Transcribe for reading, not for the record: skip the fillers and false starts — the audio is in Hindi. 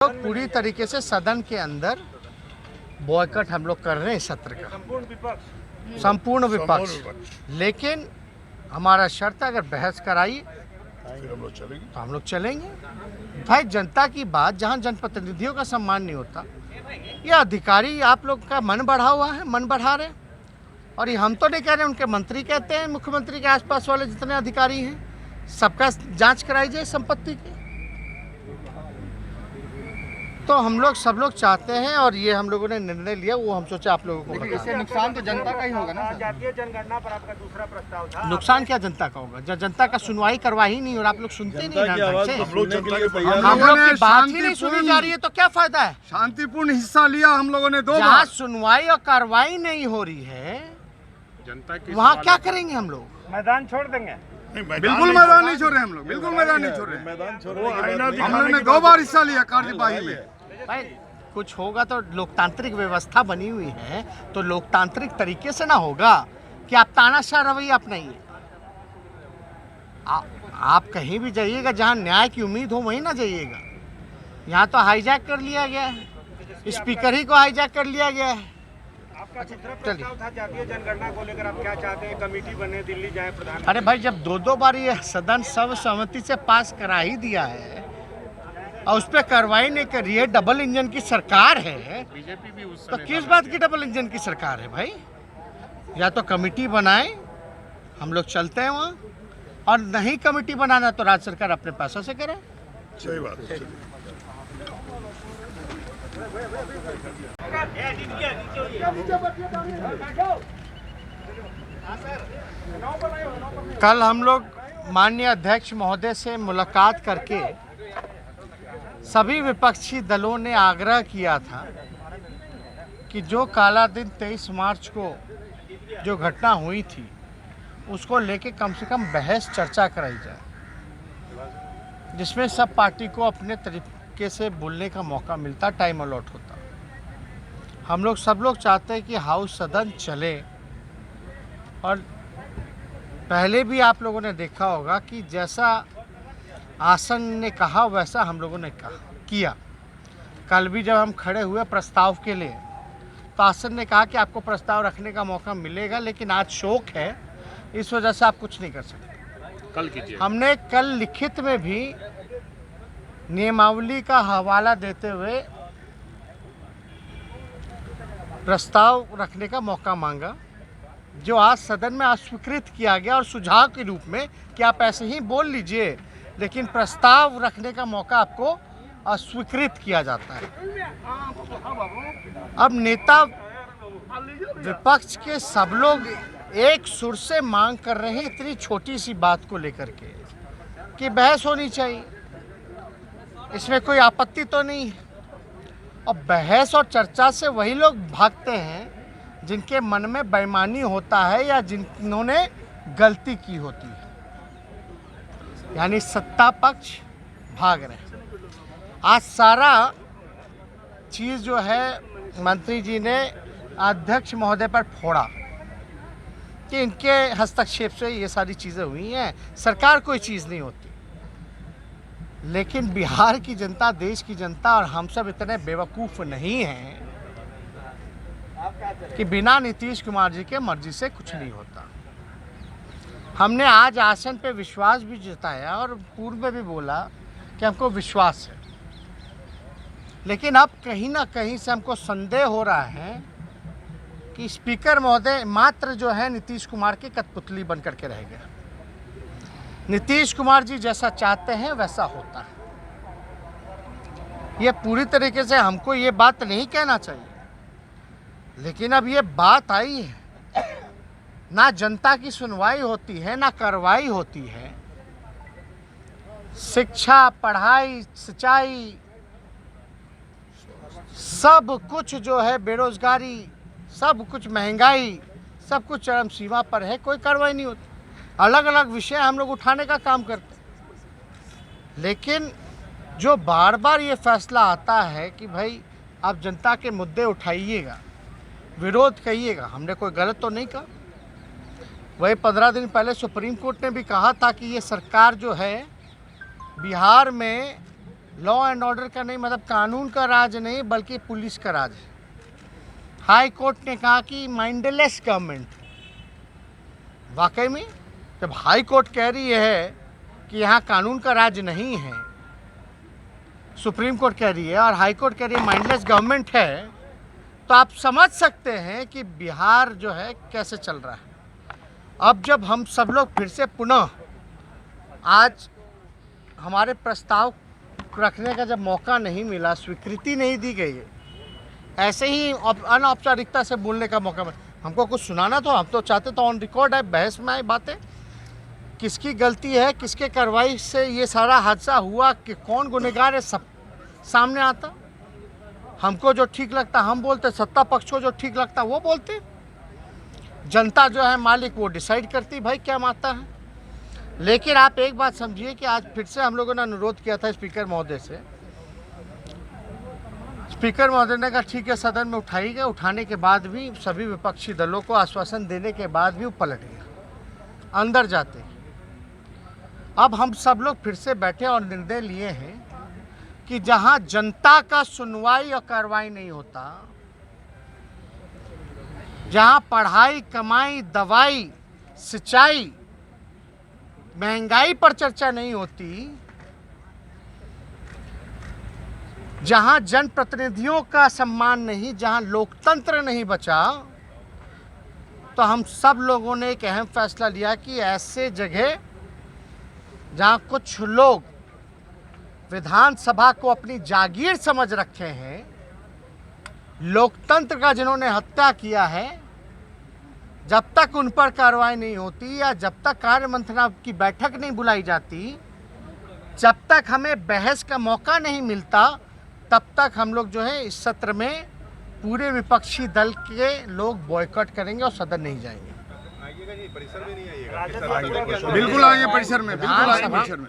लोग पूरी तरीके से सदन के अंदर बॉयकट हम लोग कर रहे हैं सत्र का, संपूर्ण विपक्ष। लेकिन हमारा शर्त अगर बहस कराई तो हम लोग चलेंगे। भाई जनता की बात, जहां जनप्रतिनिधियों का सम्मान नहीं होता, ये अधिकारी आप लोग का मन बढ़ा हुआ है, मन बढ़ा रहे हैं। और ये हम तो नहीं कह रहे, उनके मंत्री कहते हैं, मुख्यमंत्री के आसपास वाले जितने अधिकारी हैं सबका जांच कराई जाए संपत्ति की। तो हम लोग सब लोग चाहते हैं और ये हम लोगों ने निर्णय लिया, वो हम सोचा आप लोगों को लेकिन इससे नुकसान तो जनता का ही होगा ना। जातीय जनगणना पर आपका दूसरा प्रस्ताव था। नुकसान क्या जनता का होगा जब जनता का सुनवाई करवा ही नहीं और आप लोग सुनते नहीं ढंग से। हम लोग की बात ही नहीं सुनी जा रही है तो क्या फायदा है। शांतिपूर्ण हिस्सा लिया हम लोगों ने, जहाँ सुनवाई और कार्रवाई नहीं हो रही है जनता की, वहाँ क्या करेंगे हम लोग? मैदान छोड़ देंगे। बिल्कुल मैदान नहीं छोड़ रहे हम लोग, बिल्कुल मैदान नहीं छोड़ रहे। हम लोगों ने 2 बार हिस्सा लिया कार्यवाही में। भाई कुछ होगा तो लोकतांत्रिक व्यवस्था बनी हुई है, तो लोकतांत्रिक तरीके से ना होगा कि आप तानाशाह रवैया अपनाइए। आप कहीं भी जाइएगा जहां न्याय की उम्मीद हो वहीं ना जाइएगा। यहाँ तो हाईजैक कर लिया गया है, स्पीकर ही को हाईजैक कर लिया गया है। आपका दूसरा प्रस्ताव था जातीय जनगणना को लेकर, आप क्या चाहते हैं? कमेटी बने, दिल्ली जाए प्रधान। अरे भाई जब 2 बार ये सदन सर्वसम्मति से पास करा ही दिया है और उस पर कार्रवाई नहीं कर रही है, डबल इंजन की सरकार है, बीजेपी भी उस तो किस बात की डबल इंजन की सरकार है भाई? या तो कमेटी बनाए, हम लोग चलते हैं वहाँ, और नहीं कमेटी बनाना तो राज्य सरकार अपने पैसों से करे। सही बात है। कल हम लोग माननीय अध्यक्ष महोदय से मुलाकात करके सभी विपक्षी दलों ने आग्रह किया था कि जो काला दिन 23 मार्च को जो घटना हुई थी उसको लेके कम से कम बहस चर्चा कराई जाए, जिसमें सब पार्टी को अपने तरीके से बोलने का मौका मिलता, टाइम अलॉट होता। हम लोग सब लोग चाहते हैं कि हाउस सदन चले, और पहले भी आप लोगों ने देखा होगा कि जैसा आसन ने कहा वैसा हम लोगों ने किया। कल भी जब हम खड़े हुए प्रस्ताव के लिए तो आसन ने कहा कि आपको प्रस्ताव रखने का मौका मिलेगा, लेकिन आज शोक है, इस वजह से आप कुछ नहीं कर सकते। कल कीजिए। हमने कल लिखित में भी नियमावली का हवाला देते हुए प्रस्ताव रखने का मौका मांगा, जो आज सदन में अस्वीकृत किया गया, और सुझाव के रूप में कि आप ऐसे ही बोल लीजिए, लेकिन प्रस्ताव रखने का मौका आपको अस्वीकृत किया जाता है। अब नेता विपक्ष के सब लोग एक सुर से मांग कर रहे हैं इतनी छोटी सी बात को लेकर के कि बहस होनी चाहिए, इसमें कोई आपत्ति तो नहीं है। और बहस और चर्चा से वही लोग भागते हैं जिनके मन में बेईमानी होता है या जिन्होंने गलती की होती है, यानी सत्ता पक्ष भाग रहे हैं। आज सारा चीज़ जो है मंत्री जी ने अध्यक्ष महोदय पर फोड़ा कि इनके हस्तक्षेप से ये सारी चीज़ें हुई हैं, सरकार कोई चीज़ नहीं होती। लेकिन बिहार की जनता, देश की जनता और हम सब इतने बेवकूफ़ नहीं हैं कि बिना नीतीश कुमार जी के मर्जी से कुछ नहीं होता। हमने आज आसन पे विश्वास भी जताया और पूर्व में भी बोला कि हमको विश्वास है, लेकिन अब कहीं ना कहीं से हमको संदेह हो रहा है कि स्पीकर महोदय मात्र जो है नीतीश कुमार की कठपुतली बन करके रह गया। नीतीश कुमार जी जैसा चाहते हैं वैसा होता है। ये पूरी तरीके से हमको ये बात नहीं कहना चाहिए, लेकिन अब ये बात आई है, ना जनता की सुनवाई होती है, ना कार्रवाई होती है। शिक्षा, पढ़ाई, सिंचाई, सब कुछ जो है, बेरोजगारी, सब कुछ महंगाई, सब कुछ चरम सीमा पर है, कोई कार्रवाई नहीं होती। अलग अलग विषय हम लोग उठाने का काम करते हैं, लेकिन जो बार बार ये फैसला आता है कि भाई आप जनता के मुद्दे उठाइएगा, विरोध कहिएगा, हमने कोई गलत तो नहीं कहा। वही 15 दिन पहले सुप्रीम कोर्ट ने भी कहा था कि ये सरकार जो है बिहार में लॉ एंड ऑर्डर का नहीं, मतलब कानून का राज नहीं बल्कि पुलिस का राज है। हाई कोर्ट ने कहा कि माइंडलेस गवर्नमेंट। वाकई में जब हाई कोर्ट कह रही है कि यहाँ कानून का राज नहीं है, सुप्रीम कोर्ट कह रही है और हाई कोर्ट कह रही है माइंडलेस गवर्नमेंट है, तो आप समझ सकते हैं कि बिहार जो है कैसे चल रहा है। अब जब हम सब लोग फिर से पुनः आज हमारे प्रस्ताव रखने का जब मौका नहीं मिला, स्वीकृति नहीं दी गई है, ऐसे ही अनौपचारिकता से बोलने का मौका मिला, हमको कुछ सुनाना तो हम तो चाहते तो ऑन रिकॉर्ड है, बहस में आई बातें, किसकी गलती है, किसके कार्रवाई से ये सारा हादसा हुआ, कि कौन गुनहगार है, सब सामने आता। हमको जो ठीक लगता हम बोलते, सत्ता पक्ष को जो ठीक लगता वो बोलते, जनता जो है मालिक वो डिसाइड करती भाई क्या मानता है। लेकिन आप एक बात समझिए कि आज फिर से हम लोगों ने अनुरोध किया था स्पीकर महोदय से, स्पीकर महोदय ने कहा ठीक है सदन में उठाई गई, उठाने के बाद भी सभी विपक्षी दलों को आश्वासन देने के बाद भी वो पलट गया अंदर जाते। अब हम सब लोग फिर से बैठे और निर्णय लिए हैं कि जहां जनता का सुनवाई और कार्रवाई नहीं होता, जहां पढ़ाई, कमाई, दवाई, सिंचाई, महंगाई पर चर्चा नहीं होती, जहां जनप्रतिनिधियों का सम्मान नहीं, जहां लोकतंत्र नहीं बचा, तो हम सब लोगों ने एक अहम फैसला लिया कि ऐसे जगह जहां कुछ लोग विधानसभा को अपनी जागीर समझ रखे हैं, लोकतंत्र का जिन्होंने हत्या किया है, जब तक उन पर कार्रवाई नहीं होती या जब तक कार्य मंत्रणा की बैठक नहीं बुलाई जाती, जब तक हमें बहस का मौका नहीं मिलता, तब तक हम लोग जो है इस सत्र में पूरे विपक्षी दल के लोग बॉयकॉट करेंगे और सदन नहीं जाएंगे। बिल्कुल आएंगे परिसर में, बिल्कुल आएंगे परिसर में।